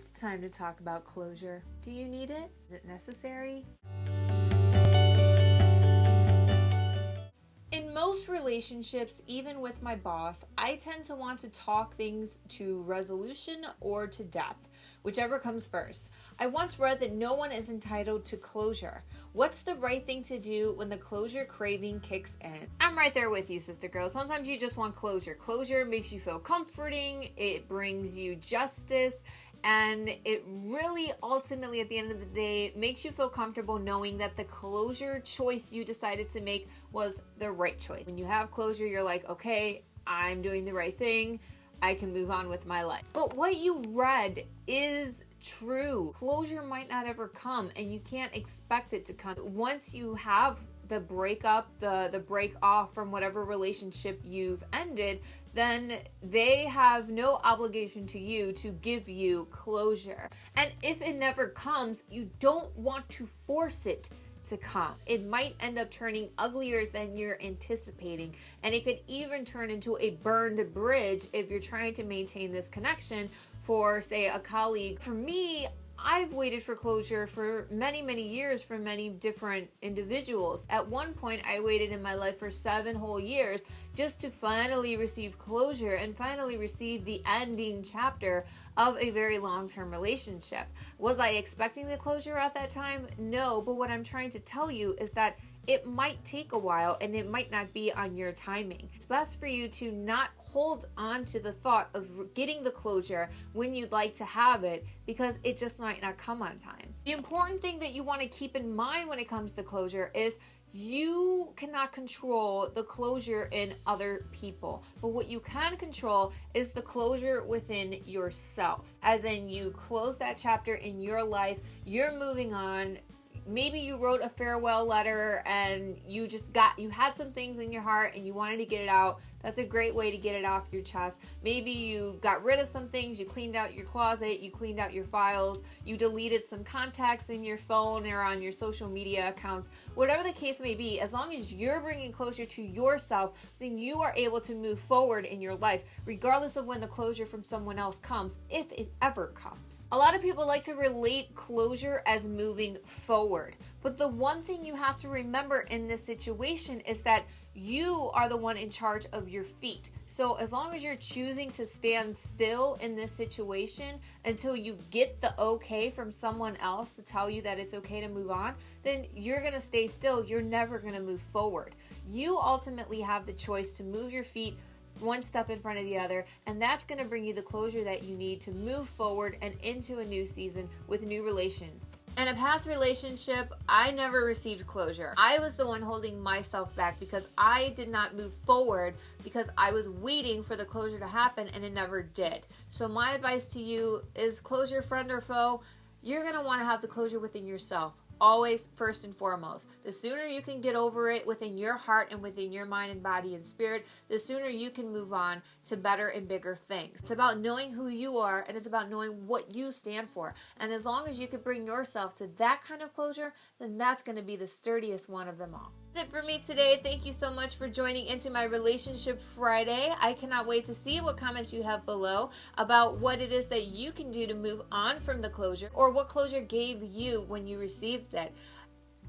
It's time to talk about closure. Do you need it? Is it necessary? In most relationships, even with my boss, I tend to want to talk things to resolution or to death, whichever comes first. I once read that no one is entitled to closure. What's the right thing to do when the closure craving kicks in? I'm right there with you, sister girl. Sometimes you just want closure. Closure makes you feel comforting, it brings you justice, and it really ultimately at the end of the day makes you feel comfortable knowing that the closure choice you decided to make was the right choice. When you have closure, you're like, okay, I'm doing the right thing. I can move on with my life. But what you read is true. Closure might not ever come, and you can't expect it to come. Once you have the breakup, the break off from whatever relationship you've ended, then they have no obligation to you to give you closure. And if it never comes, you don't want to force it to come. It might end up turning uglier than you're anticipating, and it could even turn into a burned bridge if you're trying to maintain this connection for, say, a colleague. For me, I've waited for closure for many, many years for many different individuals. At one point, I waited in my life for 7 whole years just to finally receive closure and finally receive the ending chapter of a very long-term relationship. Was I expecting the closure at that time? No, but what I'm trying to tell you is that it might take a while and it might not be on your timing. It's best for you to not hold on to the thought of getting the closure when you'd like to have it, because it just might not come on time. The important thing that you want to keep in mind when it comes to closure is you cannot control the closure in other people, but what you can control is the closure within yourself. As in, you close that chapter in your life, you're moving on. Maybe you wrote a farewell letter and you had some things in your heart and you wanted to get it out. That's a great way to get it off your chest. Maybe you got rid of some things, you cleaned out your closet, you cleaned out your files, you deleted some contacts in your phone or on your social media accounts. Whatever the case may be, as long as you're bringing closure to yourself, then you are able to move forward in your life, regardless of when the closure from someone else comes, if it ever comes. A lot of people like to relate closure as moving forward, but the one thing you have to remember in this situation is that you are the one in charge of your feet. So as long as you're choosing to stand still in this situation until you get the okay from someone else to tell you that it's okay to move on, then you're going to stay still. You're never going to move forward. You ultimately have the choice to move your feet one step in front of the other, and that's going to bring you the closure that you need to move forward and into a new season with new relations. In a past relationship, I never received closure. I was the one holding myself back because I did not move forward because I was waiting for the closure to happen and it never did. So my advice to you is, closure, friend or foe, you're going to want to have the closure within yourself. Always first and foremost. The sooner you can get over it within your heart and within your mind and body and spirit, the sooner you can move on to better and bigger things. It's about knowing who you are, and it's about knowing what you stand for. And as long as you can bring yourself to that kind of closure, then that's going to be the sturdiest one of them all. That's it for me today. Thank you so much for joining into my Relationship Friday. I cannot wait to see what comments you have below about what it is that you can do to move on from the closure, or what closure gave you when you received it.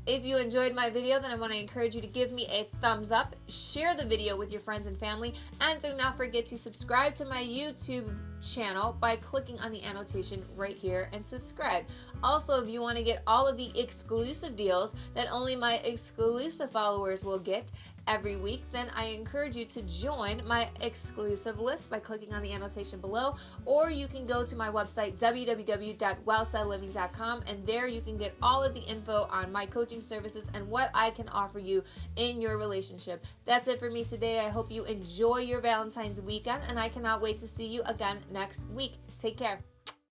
If you enjoyed my video, then I want to encourage you to give me a thumbs up, share the video with your friends and family, and do not forget to subscribe to my YouTube channel by clicking on the annotation right here and subscribe. Also, if you want to get all of the exclusive deals that only my exclusive followers will get every week, then I encourage you to join my exclusive list by clicking on the annotation below, or you can go to my website www.wellsaidliving.com, and there you can get all of the info on my coaching services and what I can offer you in your relationship. That's it for me today. I hope you enjoy your Valentine's weekend, and I cannot wait to see you again next week. Take care.